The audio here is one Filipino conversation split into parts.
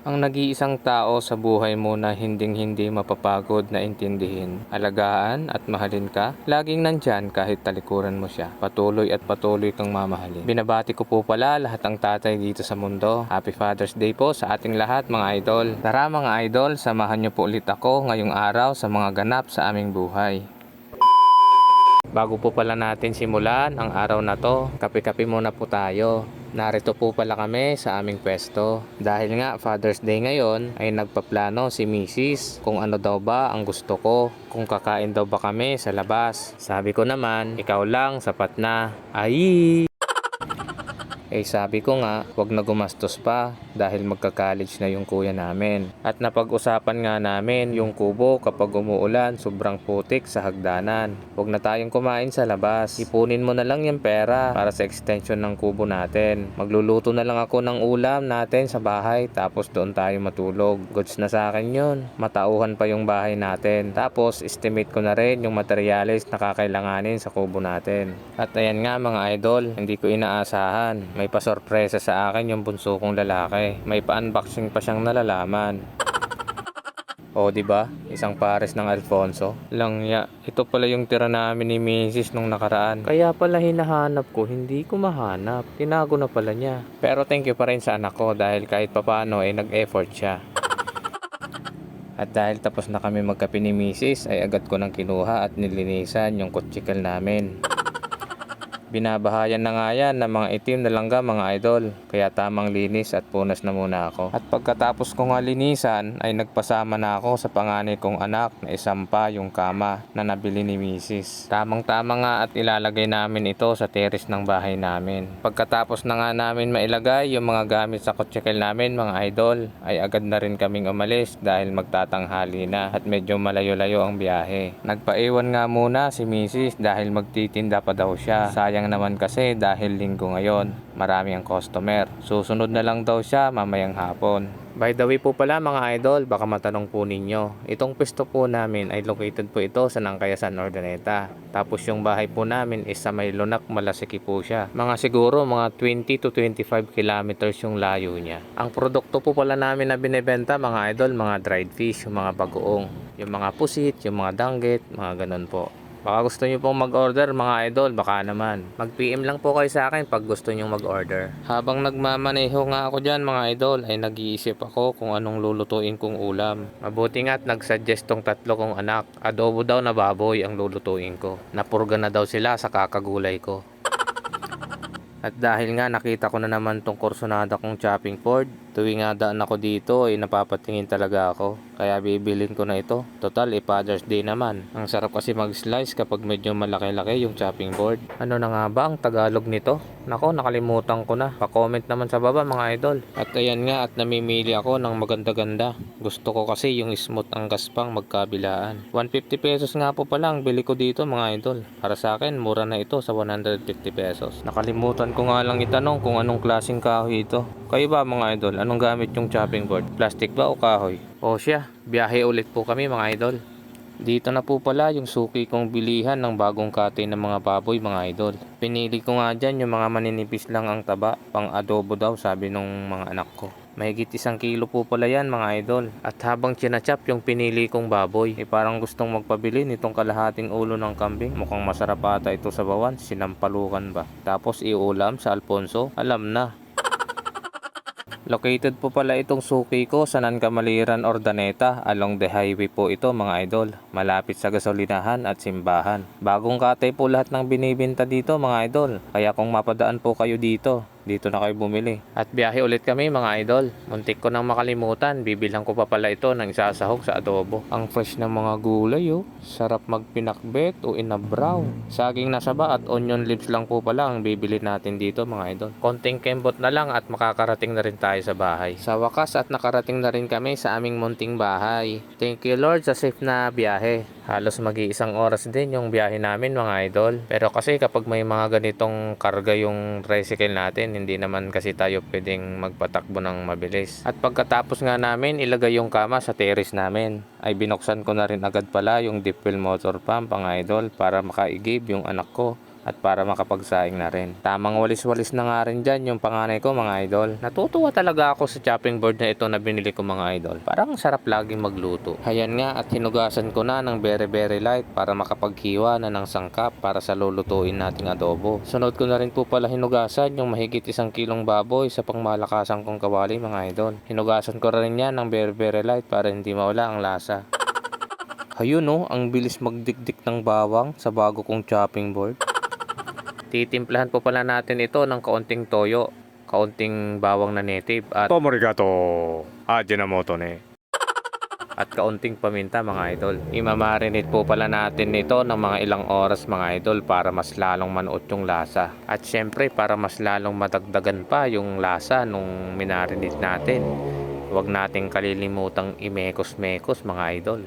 Ang nag-iisang tao sa buhay mo na hinding-hindi mapapagod na intindihin, alagaan at mahalin ka, laging nandyan kahit talikuran mo siya. Patuloy at patuloy kang mamahalin. Binabati ko po pala lahat ng tatay dito sa mundo. Happy Father's Day po sa ating lahat mga idol. Tara mga idol, samahan niyo po ulit ako ngayong araw sa mga ganap sa aming buhay. Bago po pala natin simulan ang araw na to, kape-kape muna po tayo. Narito po pala kami sa aming pwesto. Dahil nga Father's Day ngayon ay nagpaplano si Mrs. kung ano daw ba ang gusto ko, kung kakain daw ba kami sa labas. Sabi ko naman, ikaw lang sapat na. Ay! Eh sabi ko nga, wag na gumastos pa dahil magka-college na yung kuya namin. At napag-usapan nga namin yung kubo kapag umuulan sobrang putik sa hagdanan. Wag na tayong kumain sa labas. Ipunin mo na lang yung pera para sa extension ng kubo natin. Magluluto na lang ako ng ulam natin sa bahay tapos doon tayo matulog. Goods na sa akin yun. Matauhan pa yung bahay natin. Tapos estimate ko na rin yung materyales na kakailanganin sa kubo natin. At ayan nga mga idol, hindi ko inaasahan. May pasorpresa sa akin yung bunso kong lalaki. May pa-unboxing pa siyang nalalaman. O di ba? Isang pares ng Alfonso. Langya, ito pala yung tira namin ni Mrs. nung nakaraan. Kaya pala hinahanap ko, hindi ko mahanap. Tinago na pala niya. Pero thank you pa rin sa anak ko dahil kahit papano ay nag-effort siya. At dahil tapos na kami magkape ni Mrs. ay agad ko nang kinuha at nilinisan yung kutsikal namin. Binabahayan na nga yan ng mga itim na langga mga idol, kaya tamang linis at punas na muna ako. At pagkatapos ko nga linisan ay nagpasama na ako sa panganay kong anak na isampa yung kama na nabili ni Mrs. Tamang tama nga at ilalagay namin ito sa terrace ng bahay namin. Pagkatapos na nga namin mailagay yung mga gamit sa kotsekel namin mga idol, ay agad na rin kaming umalis dahil magtatanghali na at medyo malayo-layo ang biyahe. Nagpaiwan nga muna si Mrs. dahil magtitinda pa daw siya. Sayang naman kasi dahil linggo ngayon, marami ang customer. Susunod na lang daw siya mamayang hapon. By the way po pala mga idol, baka matanong po ninyo, itong pwesto po namin ay located po ito sa Nangkayasan, Urdaneta. Tapos yung bahay po namin is sa May Lunak, Malasiki po siya. Mga siguro mga 20 to 25 kilometers yung layo niya. Ang produkto po pala namin na binebenta mga idol, mga dried fish, yung mga bagoong, yung mga pusit, yung mga danggit, mga ganun po. Baka gusto nyo pong mag-order mga idol, baka naman. Mag-PM lang po kayo sa akin pag gusto nyo mag-order. Habang nagmamaneho nga ako dyan mga idol, ay nag-iisip ako kung anong lulutuin kong ulam. Mabuti nga't nag-suggest tong tatlo kong anak. Adobo daw na baboy ang lulutuin ko. Napurga na daw sila sa kakagulay ko. At dahil nga nakita ko na naman tong kursonada kong chopping board, tuwing nga daan ako dito ay napapatingin talaga ako. Kaya bibilin ko na ito. Total, Father's Day naman. Ang sarap kasi mag-slice kapag medyo malaki-laki yung chopping board. Ano na nga ba ang Tagalog nito? Nako, nakalimutan ko na. Pa-comment naman sa baba mga idol. At ayan nga at namimili ako ng maganda-ganda. Gusto ko kasi yung smooth ang gaspang magkabilaan. 150 pesos nga po pala ang bili ko dito mga idol. Para sa akin, mura na ito sa 150 pesos. Nakalimutan ko nga lang itanong kung anong klaseng kahoy ito. Kayo ba mga idol, anong gamit yung chopping board? Plastic ba o kahoy? O siya, biyahe ulit po kami mga idol. Dito na po pala yung suki kong bilihan ng bagong kate ng mga baboy mga idol. Pinili ko nga dyan yung mga maninipis lang ang taba, pang adobo daw sabi nung mga anak ko. Mahigit 1 kilo po pala yan mga idol. At habang chinachap yung pinili kong baboy, parang gustong magpabili nitong kalahating ulo ng kambing. Mukhang masarap ata ito sa bawan, sinampalukan ba. Tapos iulam sa Alfonso, alam na. Located po pala itong suki ko sa Nangkamaliran, Urdaneta. Along the highway po ito mga idol. Malapit sa gasolinahan at simbahan. Bagong kate po lahat ng binibenta dito mga idol. Kaya kung mapadaan po kayo dito, dito na kayo bumili. At biyahe ulit kami mga idol. Muntik ko nang makalimutan, bibilang ko pa pala ito ng isasahog sa adobo. Ang fresh ng mga gulay oh. Sarap magpinakbet o inabraw. Saging na saba at onion leaves lang po pala ang bibili natin dito mga idol. Konting kembot na lang at makakarating na rin tayo sa bahay. Sa wakas at nakarating na rin kami sa aming munting bahay. Thank you Lord sa safe na biyahe. Halos mag-iisang oras din yung biyahe namin mga idol. Pero kasi kapag may mga ganitong karga yung tricycle natin, hindi naman kasi tayo pwedeng magpatakbo ng mabilis. At pagkatapos nga namin ilagay yung kama sa terrace namin, ay binuksan ko na rin agad pala yung deep well motor pump mga idol para makaigib yung anak ko at para makapagsaing na rin. Tamang walis-walis na nga rin dyan yung panganay ko mga idol. Natutuwa talaga ako sa chopping board na ito na binili ko mga idol. Parang sarap laging magluto. Ayan nga at hinugasan ko na ng very light para makapaghiwa na ng sangkap para sa lulutuin nating adobo. Sunod ko na rin po pala hinugasan yung mahigit 1 kilong baboy sa pangmalakasan kong kawali mga idol. Hinugasan ko rin yan ng very light para hindi mawala ang lasa. Ayun no, ang bilis magdikdik ng bawang sa bago kong chopping board. Titimplahan po pala natin ito ng kaunting toyo, kaunting bawang na native at Tomorigato, Ajinomoto ne. at kaunting paminta mga idol. Imamarinate po pala natin ito ng mga ilang oras mga idol para mas lalong manuot yung lasa. At syempre para mas lalong madagdagan pa yung lasa nung minarinate natin. Huwag nating kalilimutang imekos-mekos mga idol.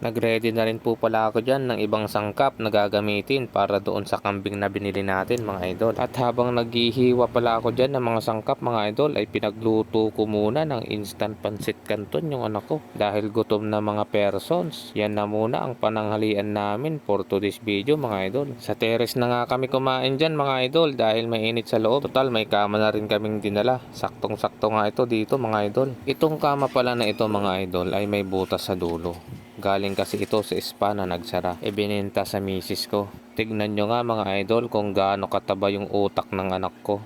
Nag-ready na rin po pala ako dyan ng ibang sangkap na gagamitin para doon sa kambing na binili natin mga idol. At habang naghihiwa pala ako dyan ng mga sangkap mga idol ay pinagluto ko muna ng instant pancit canton yung anak ko. Dahil gutom na mga persons, yan na muna ang pananghalian namin for today's video mga idol. Sa terrace na nga kami kumain dyan mga idol dahil mainit sa loob. Total may kama na rin kaming dinala. Saktong-sakto nga ito dito mga idol. Itong kama pala na ito mga idol ay may butas sa dulo. Galing kasi ito sa spa na nagsara. Ibininta sa misis ko. Tignan nyo nga mga idol kung gaano kataba yung utak ng anak ko.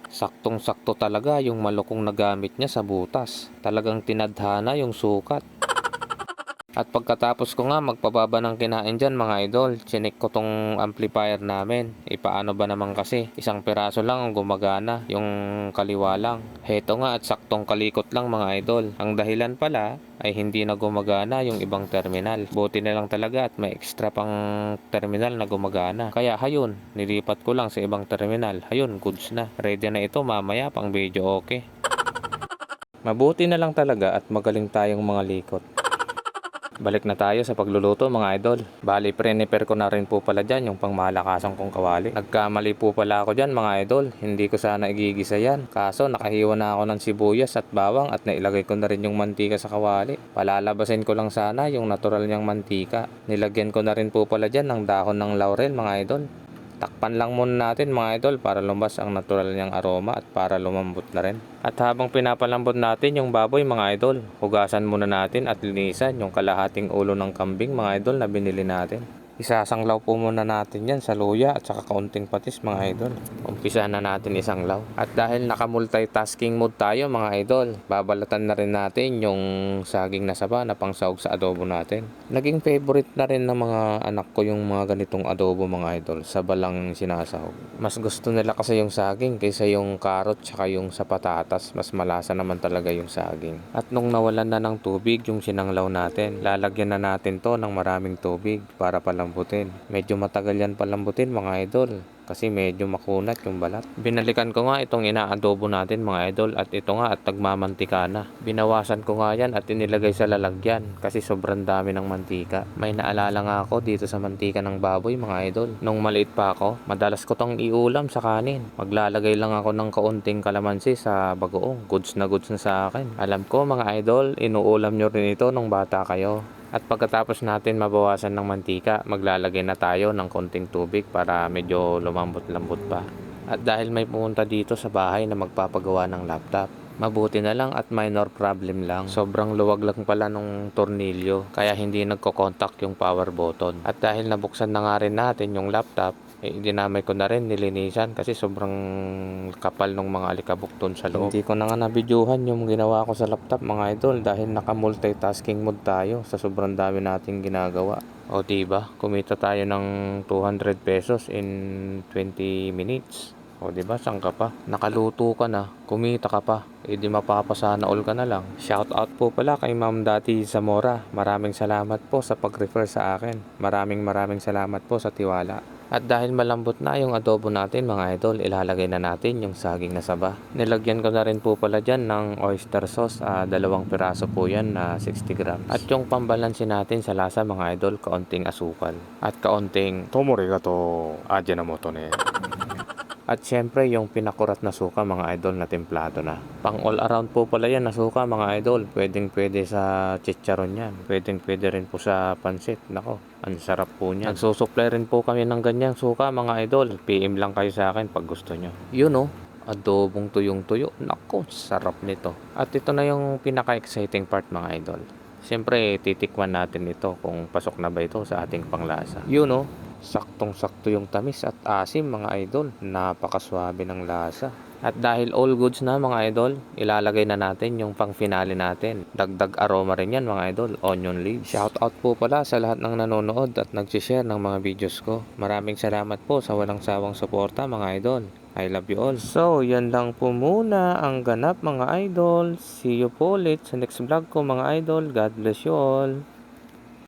Saktong-sakto talaga yung malukong nagamit niya sa butas. Talagang tinadhana yung sukat. At pagkatapos ko nga magpababa ng kinain dyan mga idol, chinek ko tong amplifier namin. Paano ba naman kasi, isang piraso lang ang gumagana, yung kaliwa lang. Heto nga at saktong kalikot lang mga idol. Ang dahilan pala ay hindi na gumagana yung ibang terminal. Buti na lang talaga at may extra pang terminal na gumagana. Kaya hayun, nilipat ko lang sa ibang terminal. Hayun, goods na. Ready na ito mamaya pang video okay. Mabuti na lang talaga at magaling tayong mga likot. Balik na tayo sa pagluluto mga idol. Bali prepare ko na rin po pala dyan yung pangmalakasan kong kawali. Nagkamali po pala ako dyan mga idol. Hindi ko sana igigisa yan. Kaso nakahiwa na ako ng sibuyas at bawang at nailagay ko na rin yung mantika sa kawali. Palalabasin ko lang sana yung natural niyang mantika. Nilagyan ko na rin po pala dyan ng dahon ng laurel mga idol. Takpan lang muna natin mga idol para lumabas ang natural niyang aroma at para lumambot na rin. At habang pinapalambot natin yung baboy mga idol, hugasan muna natin at linisan yung kalahating ulo ng kambing mga idol na binili natin. Isasanglaw po muna natin yan sa luya at saka kaunting patis mga idol. Umpisa na natin isanglaw. At dahil naka-multitasking mode tayo mga idol, babalatan na rin natin yung saging na saba na pangsahog sa adobo natin. Naging favorite na rin ng mga anak ko yung mga ganitong adobo mga idol, saba lang sinasahog. Mas gusto nila kasi yung saging kaysa yung karot tsaka yung sa patatas. Mas malasa naman talaga yung saging. At nung nawalan na ng tubig yung sinanglaw natin, lalagyan na natin to ng maraming tubig para palambutin. Medyo matagal yan palambutin mga idol kasi medyo makunat yung balat. Binalikan ko nga itong inaadobo natin mga idol at ito nga at nagmamantika na. Binawasan ko nga yan at inilagay sa lalagyan kasi sobrang dami ng mantika. May naalala nga ako dito sa mantika ng baboy mga idol. Nung maliit pa ako, madalas ko tong iulam sa kanin. Maglalagay lang ako ng kaunting kalamansi sa bagoong. Goods na sa akin. Alam ko mga idol, inuulam nyo rin ito nung bata kayo. At pagkatapos natin mabawasan ng mantika, maglalagay na tayo ng konting tubig para medyo lumambot-lambot pa. At dahil may pumunta dito sa bahay na magpapagawa ng laptop, mabuti na lang at minor problem lang. Sobrang luwag lang pala nung tornilyo, kaya hindi nagko-contact yung power button. At dahil nabuksan na nga rin natin yung laptop, dinamay ko na rin, nilinisan kasi sobrang kapal ng mga alikabok doon sa loob. Hindi ko na nga nabidyuhan yung ginawa ko sa laptop mga idol dahil naka-multitasking mode tayo sa sobrang dami nating ginagawa. O diba, kumita tayo ng 200 pesos in 20 minutes. O diba, saan ka pa? Nakaluto ka na, kumita ka pa, di mapapasana all ka na lang. Shout out po pala kay Ma'am Dati Zamora. Maraming salamat po sa pag-refer sa akin. Maraming salamat po sa tiwala. At dahil malambot na yung adobo natin mga idol, ilalagay na natin yung saging na saba. Nilagyan ko na rin po pala dyan ng oyster sauce, 2 piraso po yan na 60 grams. At yung pambalansin natin sa lasa mga idol, kaunting asukal. At kaunting Tomorigato, Ajinomoto ne. At syempre yung pinakurat na suka mga idol na templado na. Pang all around po pala yan na suka mga idol. Pwedeng pwede sa chicharon yan. Pwedeng pwede rin po sa pansit. Nako, ang sarap po niyan. Nagsusupply rin po kami ng ganyang suka mga idol. PM lang kayo sa akin pag gusto nyo. Yun oh, adobong tuyong tuyo. Nako, sarap nito. At ito na yung pinaka-exciting part mga idol. Siyempre, titikman natin ito kung pasok na ba ito sa ating panglasa. Yun oh, saktong-sakto yung tamis at asim mga idol. Napakaswabe ng lasa. At dahil all goods na mga idol, ilalagay na natin yung pang finale natin. Dagdag aroma rin yan mga idol, onion leaves. Shout out po pala sa lahat ng nanonood at nag-share ng mga videos ko. Maraming salamat po sa walang sawang suporta mga idol. I love you all. So, yan lang po muna ang ganap mga idol. See you po ulit sa next vlog ko mga idol. God bless you all.